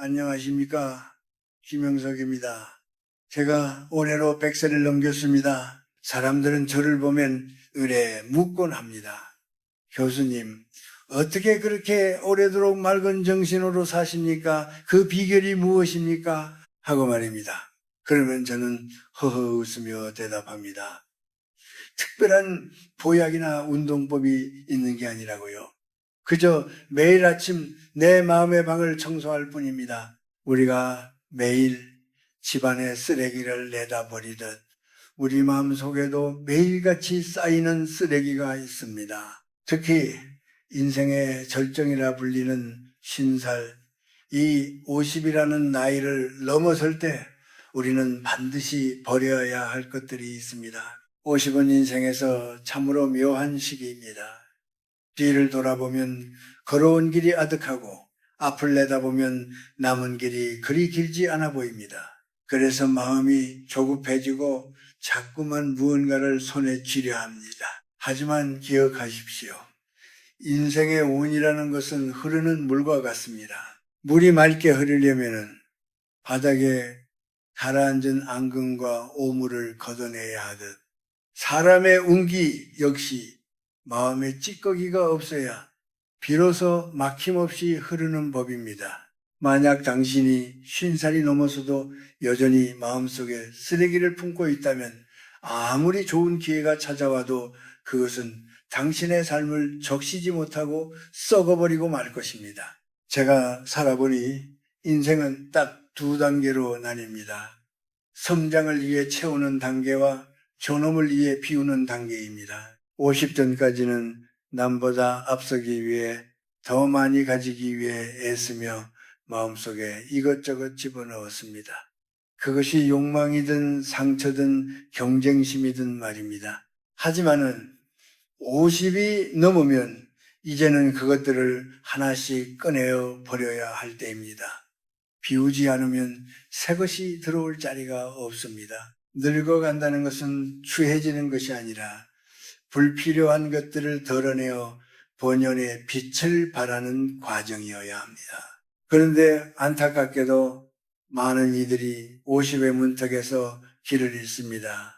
안녕하십니까. 김영석입니다. 제가 올해로 100세를 넘겼습니다. 사람들은 저를 보면 의례 묻곤 합니다. 교수님, 어떻게 그렇게 오래도록 맑은 정신으로 사십니까? 그 비결이 무엇입니까? 하고 말입니다. 그러면 저는 허허 웃으며 대답합니다. 특별한 보약이나 운동법이 있는 게 아니라고요. 그저 매일 아침 내 마음의 방을 청소할 뿐입니다. 우리가 매일 집안의 쓰레기를 내다 버리듯 우리 마음 속에도 매일같이 쌓이는 쓰레기가 있습니다. 특히 인생의 절정이라 불리는 신살, 이 50이라는 나이를 넘어설 때 우리는 반드시 버려야 할 것들이 있습니다. 50은 인생에서 참으로 묘한 시기입니다. 뒤를 돌아보면 걸어온 길이 아득하고 앞을 내다보면 남은 길이 그리 길지 않아 보입니다. 그래서 마음이 조급해지고 자꾸만 무언가를 손에 쥐려 합니다. 하지만 기억하십시오. 인생의 운이라는 것은 흐르는 물과 같습니다. 물이 맑게 흐르려면 바닥에 가라앉은 앙금과 오물을 걷어내야 하듯 사람의 운기 역시 마음에 찌꺼기가 없어야 비로소 막힘없이 흐르는 법입니다. 만약 당신이 50살이 넘어서도 여전히 마음속에 쓰레기를 품고 있다면 아무리 좋은 기회가 찾아와도 그것은 당신의 삶을 적시지 못하고 썩어버리고 말 것입니다. 제가 살아보니 인생은 딱 두 단계로 나뉩니다. 성장을 위해 채우는 단계와 존엄을 위해 비우는 단계입니다. 50전까지는 남보다 앞서기 위해 더 많이 가지기 위해 애쓰며 마음속에 이것저것 집어넣었습니다. 그것이 욕망이든 상처든 경쟁심이든 말입니다. 하지만은 50이 넘으면 이제는 그것들을 하나씩 꺼내어 버려야 할 때입니다. 비우지 않으면 새 것이 들어올 자리가 없습니다. 늙어간다는 것은 추해지는 것이 아니라 불필요한 것들을 덜어내어 본연의 빛을 발하는 과정이어야 합니다. 그런데 안타깝게도 많은 이들이 50의 문턱에서 길을 잃습니다.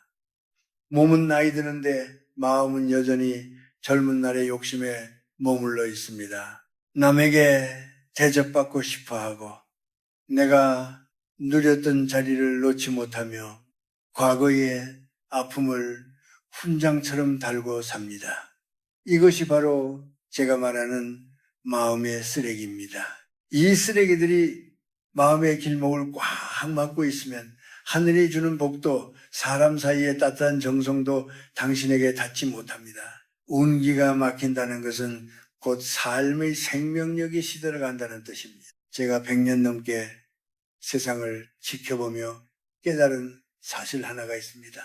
몸은 나이 드는데 마음은 여전히 젊은 날의 욕심에 머물러 있습니다. 남에게 대접받고 싶어하고 내가 누렸던 자리를 놓지 못하며 과거의 아픔을 훈장처럼 달고 삽니다. 이것이 바로 제가 말하는 마음의 쓰레기입니다. 이 쓰레기들이 마음의 길목을 꽉 막고 있으면 하늘이 주는 복도, 사람 사이의 따뜻한 정성도 당신에게 닿지 못합니다. 운기가 막힌다는 것은 곧 삶의 생명력이 시들어간다는 뜻입니다. 제가 100년 넘게 세상을 지켜보며 깨달은 사실 하나가 있습니다.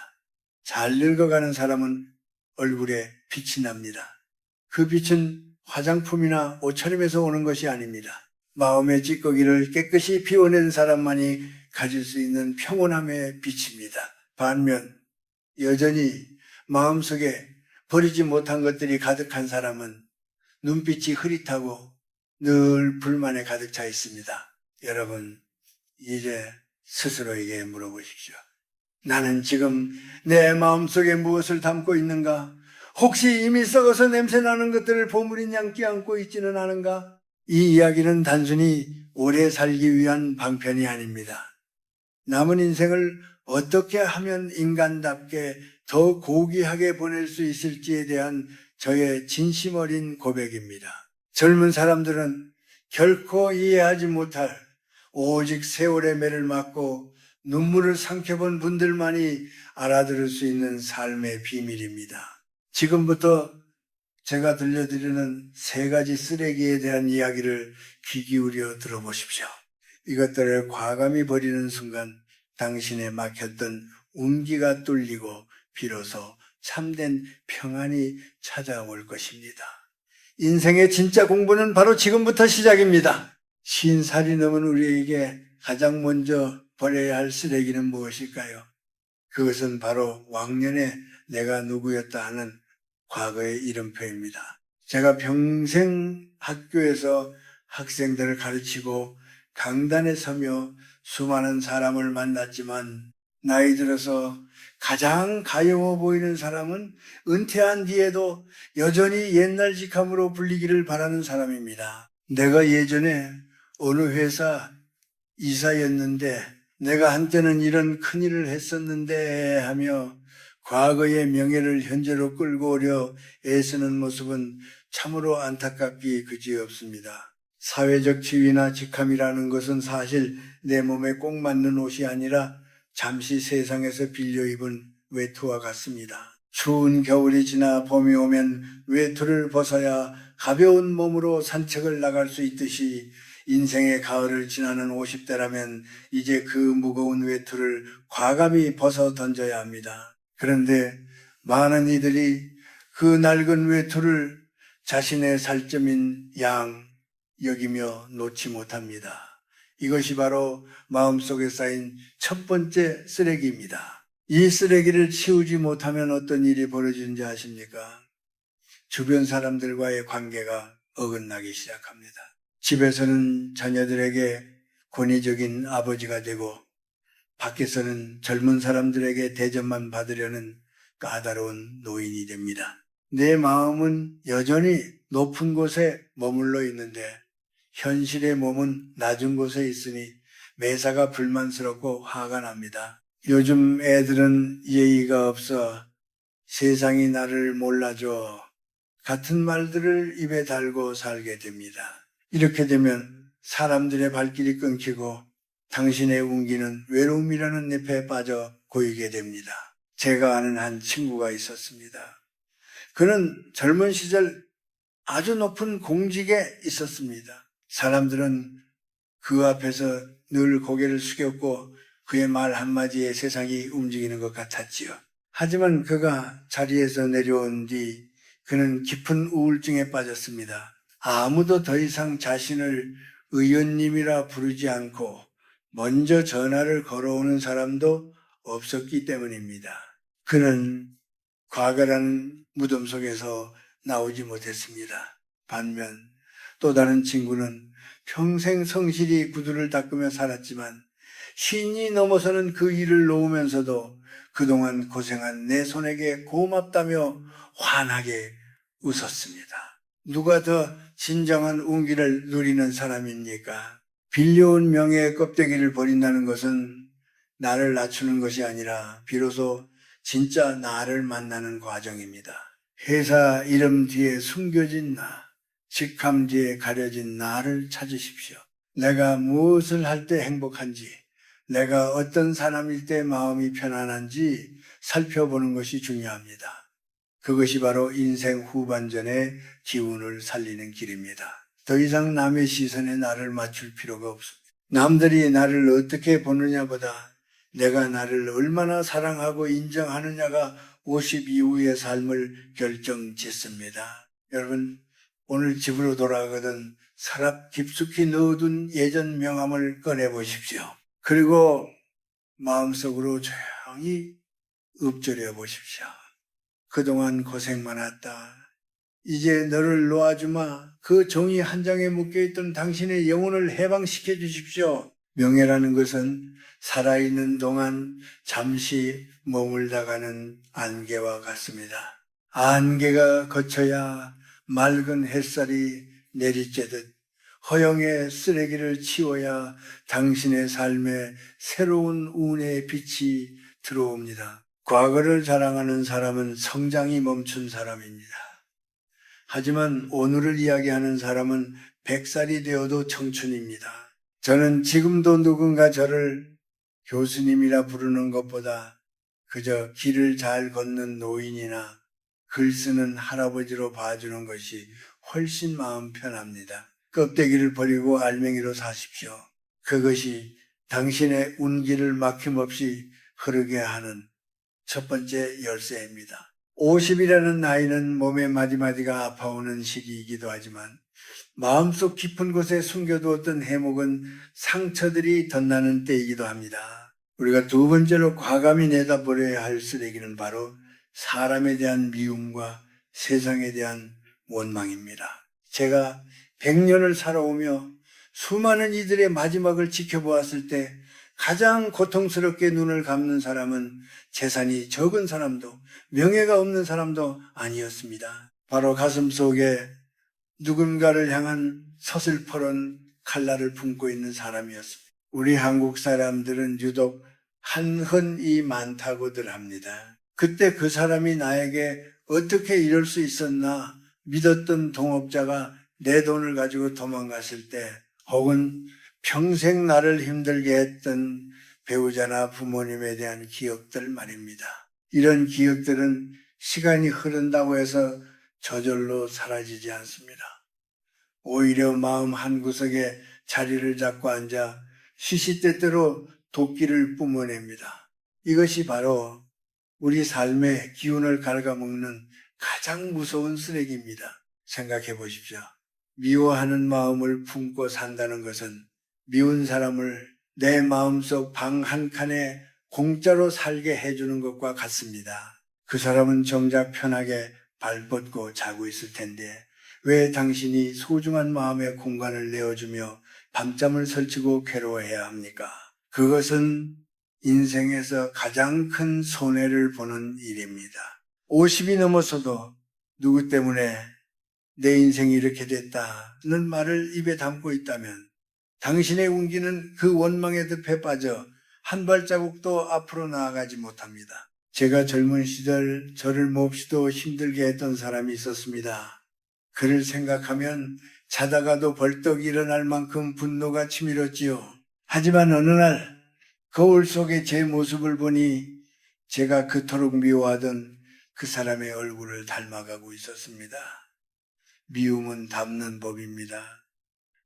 잘 늙어가는 사람은 얼굴에 빛이 납니다. 그 빛은 화장품이나 옷차림에서 오는 것이 아닙니다. 마음의 찌꺼기를 깨끗이 비워낸 사람만이 가질 수 있는 평온함의 빛입니다. 반면 여전히 마음속에 버리지 못한 것들이 가득한 사람은 눈빛이 흐릿하고 늘 불만에 가득 차 있습니다. 여러분, 이제 스스로에게 물어보십시오. 나는 지금 내 마음속에 무엇을 담고 있는가? 혹시 이미 썩어서 냄새나는 것들을 보물인 양 끼안고 있지는 않은가? 이 이야기는 단순히 오래 살기 위한 방편이 아닙니다. 남은 인생을 어떻게 하면 인간답게 더 고귀하게 보낼 수 있을지에 대한 저의 진심 어린 고백입니다. 젊은 사람들은 결코 이해하지 못할 오직 세월의 매를 맞고 눈물을 삼켜본 분들만이 알아들을 수 있는 삶의 비밀입니다. 지금부터 제가 들려드리는 3가지 쓰레기에 대한 이야기를 귀 기울여 들어보십시오. 이것들을 과감히 버리는 순간 당신의 막혔던 운기가 뚫리고 비로소 참된 평안이 찾아올 것입니다. 인생의 진짜 공부는 바로 지금부터 시작입니다. 50살이 넘은 우리에게 가장 먼저 버려야 할 쓰레기는 무엇일까요? 그것은 바로 왕년에 내가 누구였다 하는 과거의 이름표입니다. 제가 평생 학교에서 학생들을 가르치고 강단에 서며 수많은 사람을 만났지만 나이 들어서 가장 가여워 보이는 사람은 은퇴한 뒤에도 여전히 옛날 직함으로 불리기를 바라는 사람입니다. 내가 예전에 어느 회사 이사였는데 내가 한때는 이런 큰일을 했었는데 하며 과거의 명예를 현재로 끌고 오려 애쓰는 모습은 참으로 안타깝기 그지없습니다. 사회적 지위나 직함이라는 것은 사실 내 몸에 꼭 맞는 옷이 아니라 잠시 세상에서 빌려 입은 외투와 같습니다. 추운 겨울이 지나 봄이 오면 외투를 벗어야 가벼운 몸으로 산책을 나갈 수 있듯이 인생의 가을을 지나는 50대라면 이제 그 무거운 외투를 과감히 벗어 던져야 합니다. 그런데 많은 이들이 그 낡은 외투를 자신의 살점인 양 여기며 놓지 못합니다. 이것이 바로 마음속에 쌓인 첫 번째 쓰레기입니다. 이 쓰레기를 치우지 못하면 어떤 일이 벌어지는지 아십니까? 주변 사람들과의 관계가 어긋나기 시작합니다. 집에서는 자녀들에게 권위적인 아버지가 되고 밖에서는 젊은 사람들에게 대접만 받으려는 까다로운 노인이 됩니다. 내 마음은 여전히 높은 곳에 머물러 있는데 현실의 몸은 낮은 곳에 있으니 매사가 불만스럽고 화가 납니다. 요즘 애들은 예의가 없어 세상이 나를 몰라줘 같은 말들을 입에 달고 살게 됩니다. 이렇게 되면 사람들의 발길이 끊기고 당신의 운기는 외로움이라는 늪에 빠져 고이게 됩니다. 제가 아는 한 친구가 있었습니다. 그는 젊은 시절 아주 높은 공직에 있었습니다. 사람들은 그 앞에서 늘 고개를 숙였고 그의 말 한마디에 세상이 움직이는 것 같았지요. 하지만 그가 자리에서 내려온 뒤 그는 깊은 우울증에 빠졌습니다. 아무도 더 이상 자신을 의원님이라 부르지 않고 먼저 전화를 걸어오는 사람도 없었기 때문입니다. 그는 과거라는 무덤 속에서 나오지 못했습니다. 반면 또 다른 친구는 평생 성실히 구두를 닦으며 살았지만 신이 넘어서는 그 일을 놓으면서도 그동안 고생한 내 손에게 고맙다며 환하게 웃었습니다. 누가 더 진정한 운기를 누리는 사람입니까? 빌려온 명예의 껍데기를 버린다는 것은 나를 낮추는 것이 아니라 비로소 진짜 나를 만나는 과정입니다. 회사 이름 뒤에 숨겨진 나, 직함 뒤에 가려진 나를 찾으십시오. 내가 무엇을 할 때 행복한지, 내가 어떤 사람일 때 마음이 편안한지 살펴보는 것이 중요합니다. 그것이 바로 인생 후반전의 기운을 살리는 길입니다. 더 이상 남의 시선에 나를 맞출 필요가 없습니다. 남들이 나를 어떻게 보느냐보다 내가 나를 얼마나 사랑하고 인정하느냐가 50 이후의 삶을 결정짓습니다. 여러분, 오늘 집으로 돌아가거든 서랍 깊숙이 넣어둔 예전 명함을 꺼내보십시오. 그리고 마음속으로 조용히 읊조려 보십시오. 그동안 고생 많았다. 이제 너를 놓아주마. 그 종이 한 장에 묶여있던 당신의 영혼을 해방시켜 주십시오. 명예라는 것은 살아있는 동안 잠시 머물다가는 안개와 같습니다. 안개가 거쳐야 맑은 햇살이 내리쬐듯 허영의 쓰레기를 치워야 당신의 삶에 새로운 운의 빛이 들어옵니다. 과거를 자랑하는 사람은 성장이 멈춘 사람입니다. 하지만 오늘을 이야기하는 사람은 100살이 되어도 청춘입니다. 저는 지금도 누군가 저를 교수님이라 부르는 것보다 그저 길을 잘 걷는 노인이나 글 쓰는 할아버지로 봐주는 것이 훨씬 마음 편합니다. 껍데기를 버리고 알맹이로 사십시오. 그것이 당신의 운기를 막힘없이 흐르게 하는 첫 번째 열쇠입니다. 50이라는 나이는 몸의 마디마디가 아파오는 시기이기도 하지만 마음속 깊은 곳에 숨겨두었던 해목은 상처들이 덧나는 때이기도 합니다. 우리가 두 번째로 과감히 내다버려야 할 쓰레기는 바로 사람에 대한 미움과 세상에 대한 원망입니다. 제가 100년을 살아오며 수많은 이들의 마지막을 지켜보았을 때 가장 고통스럽게 눈을 감는 사람은 재산이 적은 사람도 명예가 없는 사람도 아니었습니다. 바로 가슴 속에 누군가를 향한 서슬퍼런 칼날을 품고 있는 사람이었습니다. 우리 한국 사람들은 유독 한흔이 많다고들 합니다. 그때 그 사람이 나에게 어떻게 이럴 수 있었나 믿었던 동업자가 내 돈을 가지고 도망갔을 때, 혹은 평생 나를 힘들게 했던 배우자나 부모님에 대한 기억들 말입니다. 이런 기억들은 시간이 흐른다고 해서 저절로 사라지지 않습니다. 오히려 마음 한구석에 자리를 잡고 앉아 시시때때로 도끼를 뿜어냅니다. 이것이 바로 우리 삶의 기운을 갉아먹는 가장 무서운 쓰레기입니다. 생각해 보십시오. 미워하는 마음을 품고 산다는 것은 미운 사람을 내 마음속 방 한 칸에 공짜로 살게 해주는 것과 같습니다. 그 사람은 정작 편하게 발 뻗고 자고 있을 텐데 왜 당신이 소중한 마음의 공간을 내어주며 밤잠을 설치고 괴로워해야 합니까? 그것은 인생에서 가장 큰 손해를 보는 일입니다. 50이 넘어서도 누구 때문에 내 인생이 이렇게 됐다는 말을 입에 담고 있다면 당신의 운기는 그 원망의 늪에 빠져 한 발자국도 앞으로 나아가지 못합니다. 제가 젊은 시절 저를 몹시도 힘들게 했던 사람이 있었습니다. 그를 생각하면 자다가도 벌떡 일어날 만큼 분노가 치밀었지요. 하지만 어느 날 거울 속에 제 모습을 보니 제가 그토록 미워하던 그 사람의 얼굴을 닮아가고 있었습니다. 미움은 닮는 법입니다.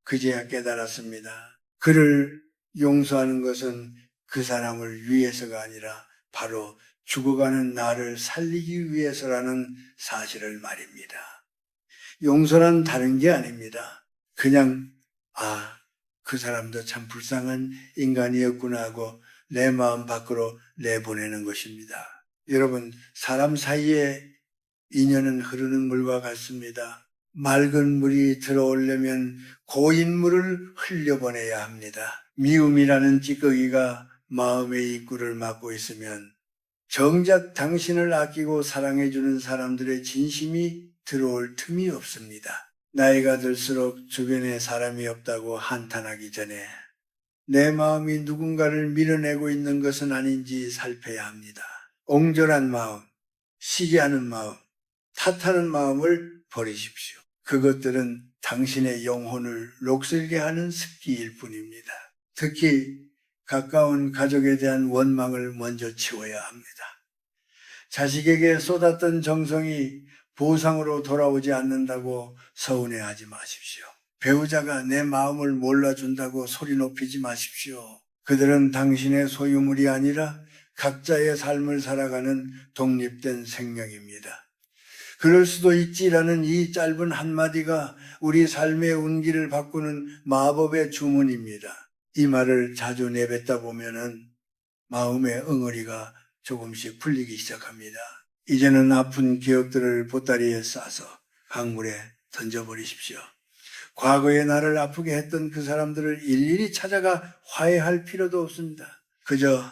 그제야 깨달았습니다. 그를 용서하는 것은 그 사람을 위해서가 아니라 바로 죽어가는 나를 살리기 위해서라는 사실을 말입니다. 용서는 다른 게 아닙니다. 그냥 그 사람도 참 불쌍한 인간이었구나 하고 내 마음 밖으로 내보내는 것입니다. 여러분, 사람 사이에 인연은 흐르는 물과 같습니다. 맑은 물이 들어오려면 고인 물을 흘려보내야 합니다. 미움이라는 찌꺼기가 마음의 입구를 막고 있으면 정작 당신을 아끼고 사랑해주는 사람들의 진심이 들어올 틈이 없습니다. 나이가 들수록 주변에 사람이 없다고 한탄하기 전에 내 마음이 누군가를 밀어내고 있는 것은 아닌지 살펴야 합니다. 옹졸한 마음, 시기하는 마음, 탓하는 마음을 버리십시오. 그것들은 당신의 영혼을 녹슬게 하는 습기일 뿐입니다. 특히 가까운 가족에 대한 원망을 먼저 치워야 합니다. 자식에게 쏟았던 정성이 보상으로 돌아오지 않는다고 서운해하지 마십시오. 배우자가 내 마음을 몰라준다고 소리 높이지 마십시오. 그들은 당신의 소유물이 아니라 각자의 삶을 살아가는 독립된 생명입니다. 그럴 수도 있지라는 이 짧은 한마디가 우리 삶의 운기를 바꾸는 마법의 주문입니다. 이 말을 자주 내뱉다 보면은 마음의 엉어리가 조금씩 풀리기 시작합니다. 이제는 아픈 기억들을 보따리에 싸서 강물에 던져버리십시오. 과거에 나를 아프게 했던 그 사람들을 일일이 찾아가 화해할 필요도 없습니다. 그저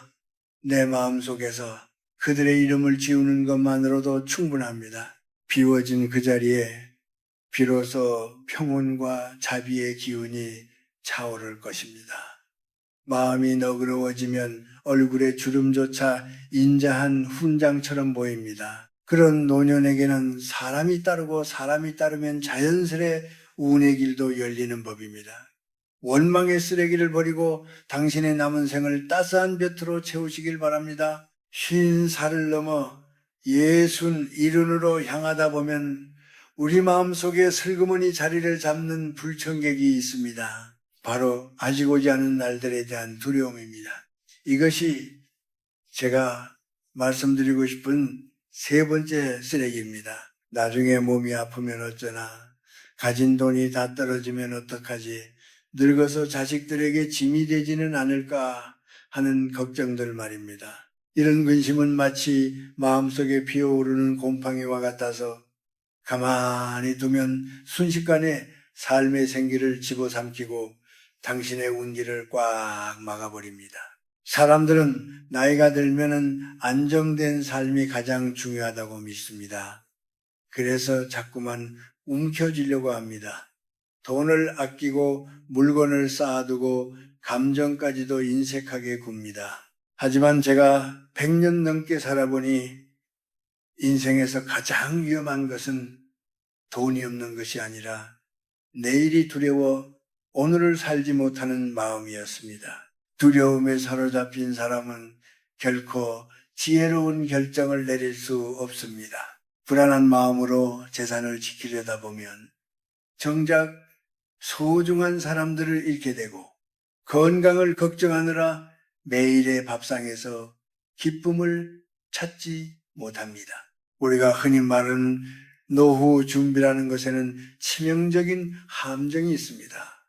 내 마음속에서 그들의 이름을 지우는 것만으로도 충분합니다. 비워진 그 자리에 비로소 평온과 자비의 기운이 차오를 것입니다. 마음이 너그러워지면 얼굴의 주름조차 인자한 훈장처럼 보입니다. 그런 노년에게는 사람이 따르고 사람이 따르면 자연스레 운의 길도 열리는 법입니다. 원망의 쓰레기를 버리고 당신의 남은 생을 따스한 볕으로 채우시길 바랍니다. 50살을 넘어 61으로 향하다 보면 우리 마음속에 슬그머니 자리를 잡는 불청객이 있습니다. 바로 아직 오지 않은 날들에 대한 두려움입니다. 이것이 제가 말씀드리고 싶은 세 번째 쓰레기입니다. 나중에 몸이 아프면 어쩌나, 가진 돈이 다 떨어지면 어떡하지, 늙어서 자식들에게 짐이 되지는 않을까 하는 걱정들 말입니다. 이런 근심은 마치 마음속에 피어오르는 곰팡이와 같아서 가만히 두면 순식간에 삶의 생기를 집어삼키고 당신의 운기를 꽉 막아버립니다. 사람들은 나이가 들면은 안정된 삶이 가장 중요하다고 믿습니다. 그래서 자꾸만 움켜쥐려고 합니다. 돈을 아끼고 물건을 쌓아두고 감정까지도 인색하게 굽니다. 하지만 제가 100년 넘게 살아보니 인생에서 가장 위험한 것은 돈이 없는 것이 아니라 내일이 두려워 오늘을 살지 못하는 마음이었습니다. 두려움에 사로잡힌 사람은 결코 지혜로운 결정을 내릴 수 없습니다. 불안한 마음으로 재산을 지키려다 보면 정작 소중한 사람들을 잃게 되고 건강을 걱정하느라 매일의 밥상에서 기쁨을 찾지 못합니다. 우리가 흔히 말하는 노후 준비라는 것에는 치명적인 함정이 있습니다.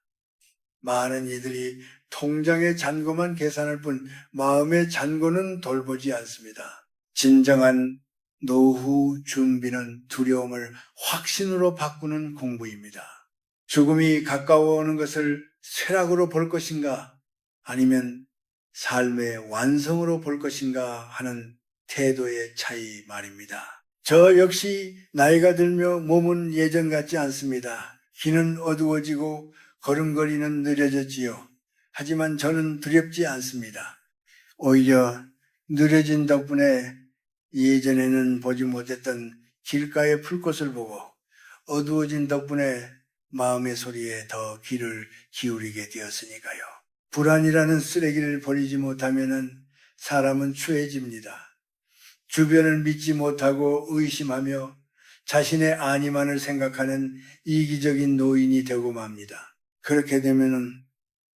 많은 이들이 통장의 잔고만 계산할 뿐 마음의 잔고는 돌보지 않습니다. 진정한 노후 준비는 두려움을 확신으로 바꾸는 공부입니다. 죽음이 가까워오는 것을 쇠락으로 볼 것인가 아니면 삶의 완성으로 볼 것인가 하는 태도의 차이 말입니다. 저 역시 나이가 들며 몸은 예전 같지 않습니다. 귀는 어두워지고 걸음걸이는 느려졌지요. 하지만 저는 두렵지 않습니다. 오히려 느려진 덕분에 예전에는 보지 못했던 길가의 풀꽃을 보고 어두워진 덕분에 마음의 소리에 더 귀를 기울이게 되었으니까요. 불안이라는 쓰레기를 버리지 못하면 사람은 추해집니다. 주변을 믿지 못하고 의심하며 자신의 안위만을 생각하는 이기적인 노인이 되고 맙니다. 그렇게 되면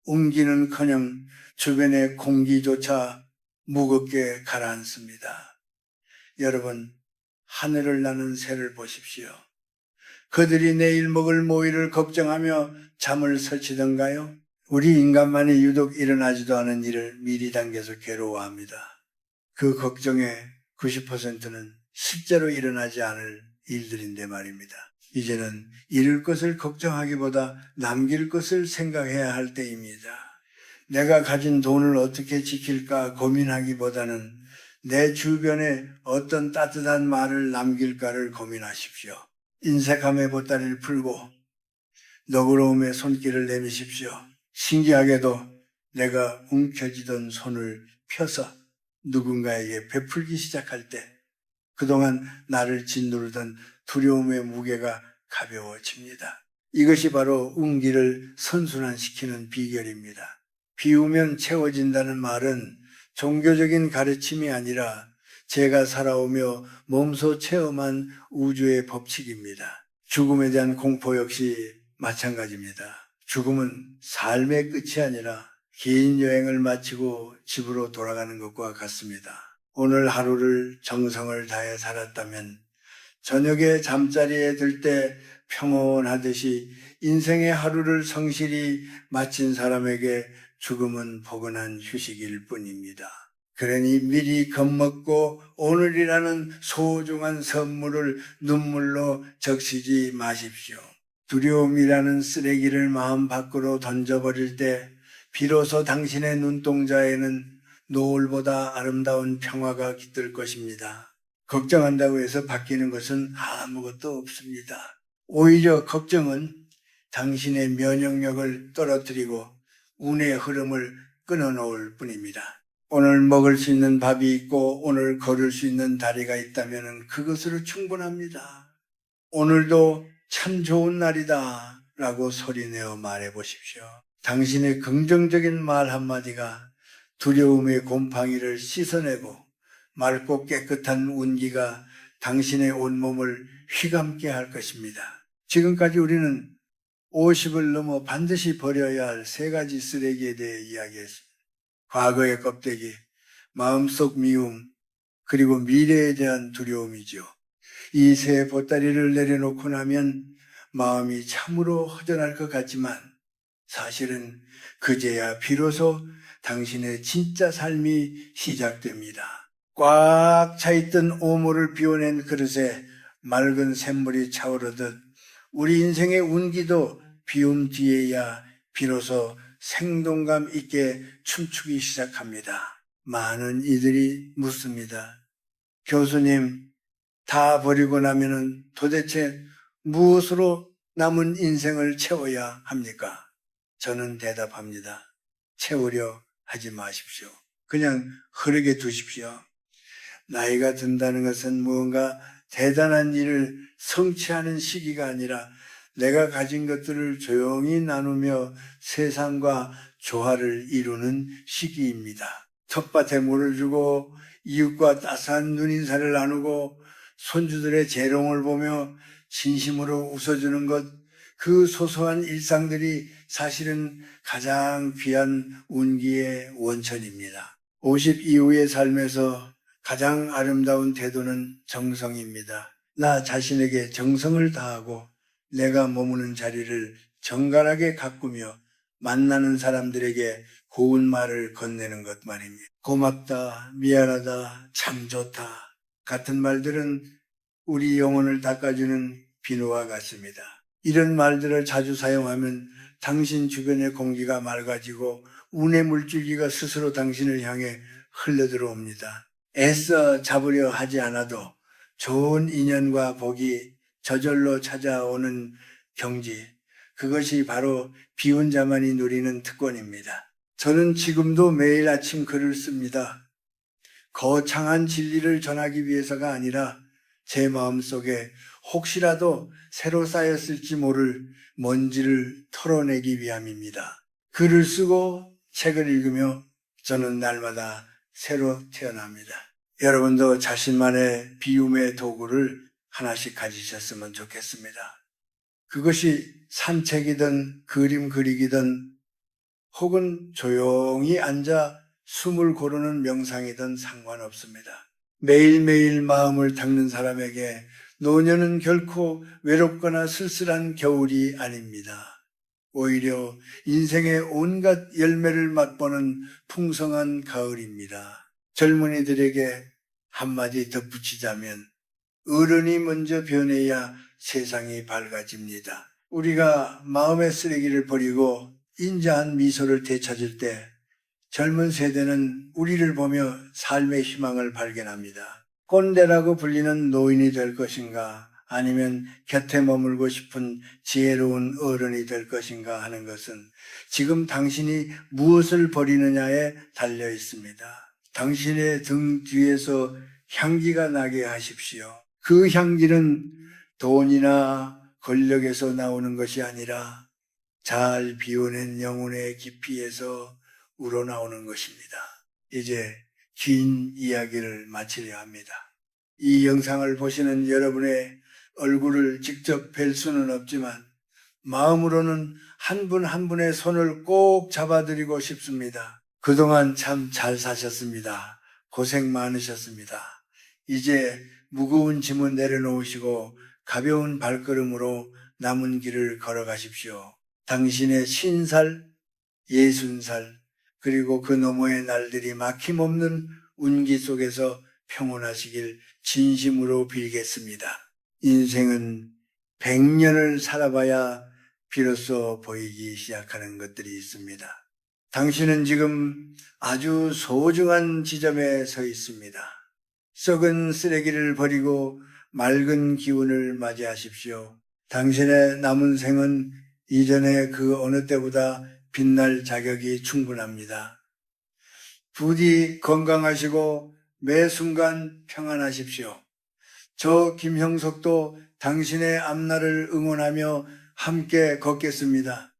옮기는커녕 주변의 공기조차 무겁게 가라앉습니다. 여러분, 하늘을 나는 새를 보십시오. 그들이 내일 먹을 모이를 걱정하며 잠을 설치던가요? 우리 인간만이 유독 일어나지도 않은 일을 미리 당겨서 괴로워합니다. 그 걱정의 90%는 실제로 일어나지 않을 일들인데 말입니다. 이제는 잃을 것을 걱정하기보다 남길 것을 생각해야 할 때입니다. 내가 가진 돈을 어떻게 지킬까 고민하기보다는 내 주변에 어떤 따뜻한 말을 남길까를 고민하십시오. 인색함의 보따리를 풀고 너그러움의 손길을 내미십시오. 신기하게도 내가 움켜쥐던 손을 펴서 누군가에게 베풀기 시작할 때 그동안 나를 짓누르던 두려움의 무게가 가벼워집니다. 이것이 바로 운기를 선순환시키는 비결입니다. 비우면 채워진다는 말은 종교적인 가르침이 아니라 제가 살아오며 몸소 체험한 우주의 법칙입니다. 죽음에 대한 공포 역시 마찬가지입니다. 죽음은 삶의 끝이 아니라 긴 여행을 마치고 집으로 돌아가는 것과 같습니다. 오늘 하루를 정성을 다해 살았다면 저녁에 잠자리에 들 때 평온하듯이 인생의 하루를 성실히 마친 사람에게 죽음은 포근한 휴식일 뿐입니다. 그러니 미리 겁먹고 오늘이라는 소중한 선물을 눈물로 적시지 마십시오. 두려움이라는 쓰레기를 마음 밖으로 던져버릴 때 비로소 당신의 눈동자에는 노을보다 아름다운 평화가 깃들 것입니다. 걱정한다고 해서 바뀌는 것은 아무것도 없습니다. 오히려 걱정은 당신의 면역력을 떨어뜨리고 운의 흐름을 끊어놓을 뿐입니다. 오늘 먹을 수 있는 밥이 있고 오늘 걸을 수 있는 다리가 있다면 그것으로 충분합니다. 오늘도 참 좋은 날이다 라고 소리내어 말해 보십시오. 당신의 긍정적인 말 한마디가 두려움의 곰팡이를 씻어내고 맑고 깨끗한 운기가 당신의 온몸을 휘감게 할 것입니다. 지금까지 우리는 50을 넘어 반드시 버려야 할 3가지 쓰레기에 대해 이야기했습니다. 과거의 껍데기, 마음속 미움, 그리고 미래에 대한 두려움이죠. 이 세 보따리를 내려놓고 나면 마음이 참으로 허전할 것 같지만 사실은 그제야 비로소 당신의 진짜 삶이 시작됩니다. 꽉 차있던 오모를 비워낸 그릇에 맑은 샘물이 차오르듯 우리 인생의 운기도 비움 뒤에야 비로소 생동감 있게 춤추기 시작합니다. 많은 이들이 묻습니다. 교수님, 다 버리고 나면은 도대체 무엇으로 남은 인생을 채워야 합니까? 저는 대답합니다. 채우려 하지 마십시오. 그냥 흐르게 두십시오. 나이가 든다는 것은 무언가 대단한 일을 성취하는 시기가 아니라 내가 가진 것들을 조용히 나누며 세상과 조화를 이루는 시기입니다. 텃밭에 물을 주고 이웃과 따스한 눈인사를 나누고 손주들의 재롱을 보며 진심으로 웃어주는 것, 그 소소한 일상들이 사실은 가장 귀한 운기의 원천입니다. 50 이후의 삶에서 가장 아름다운 태도는 정성입니다. 나 자신에게 정성을 다하고 내가 머무는 자리를 정갈하게 가꾸며 만나는 사람들에게 고운 말을 건네는 것 말입니다. 고맙다, 미안하다, 참 좋다 같은 말들은 우리 영혼을 닦아주는 비누와 같습니다. 이런 말들을 자주 사용하면 당신 주변의 공기가 맑아지고 운의 물줄기가 스스로 당신을 향해 흘러들어옵니다. 애써 잡으려 하지 않아도 좋은 인연과 복이 저절로 찾아오는 경지, 그것이 바로 비운 자만이 누리는 특권입니다. 저는 지금도 매일 아침 글을 씁니다. 거창한 진리를 전하기 위해서가 아니라 제 마음속에 혹시라도 새로 쌓였을지 모를 먼지를 털어내기 위함입니다. 글을 쓰고 책을 읽으며 저는 날마다 새로 태어납니다. 여러분도 자신만의 비움의 도구를 하나씩 가지셨으면 좋겠습니다. 그것이 산책이든 그림 그리기든 혹은 조용히 앉아 숨을 고르는 명상이든 상관없습니다. 매일매일 마음을 닦는 사람에게 노년은 결코 외롭거나 쓸쓸한 겨울이 아닙니다. 오히려 인생의 온갖 열매를 맛보는 풍성한 가을입니다. 젊은이들에게 한마디 덧붙이자면 어른이 먼저 변해야 세상이 밝아집니다. 우리가 마음의 쓰레기를 버리고 인자한 미소를 되찾을 때 젊은 세대는 우리를 보며 삶의 희망을 발견합니다. 꼰대라고 불리는 노인이 될 것인가 아니면 곁에 머물고 싶은 지혜로운 어른이 될 것인가 하는 것은 지금 당신이 무엇을 버리느냐에 달려 있습니다. 당신의 등 뒤에서 향기가 나게 하십시오. 그 향기는 돈이나 권력에서 나오는 것이 아니라 잘 비워낸 영혼의 깊이에서 우러나오는 것입니다. 이제 긴 이야기를 마치려 합니다. 이 영상을 보시는 여러분의 얼굴을 직접 뵐 수는 없지만 마음으로는 한 분 한 분의 손을 꼭 잡아드리고 싶습니다. 그동안 참 잘 사셨습니다. 고생 많으셨습니다. 이제 무거운 짐은 내려놓으시고 가벼운 발걸음으로 남은 길을 걸어가십시오. 당신의 50살, 60살, 그리고 그 너머의 날들이 막힘없는 운기 속에서 평온하시길 진심으로 빌겠습니다. 인생은 100년을 살아봐야 비로소 보이기 시작하는 것들이 있습니다. 당신은 지금 아주 소중한 지점에 서 있습니다. 썩은 쓰레기를 버리고 맑은 기운을 맞이하십시오. 당신의 남은 생은 이전의 그 어느 때보다 빛날 자격이 충분합니다. 부디 건강하시고 매 순간 평안하십시오. 저 김형석도 당신의 앞날을 응원하며 함께 걷겠습니다.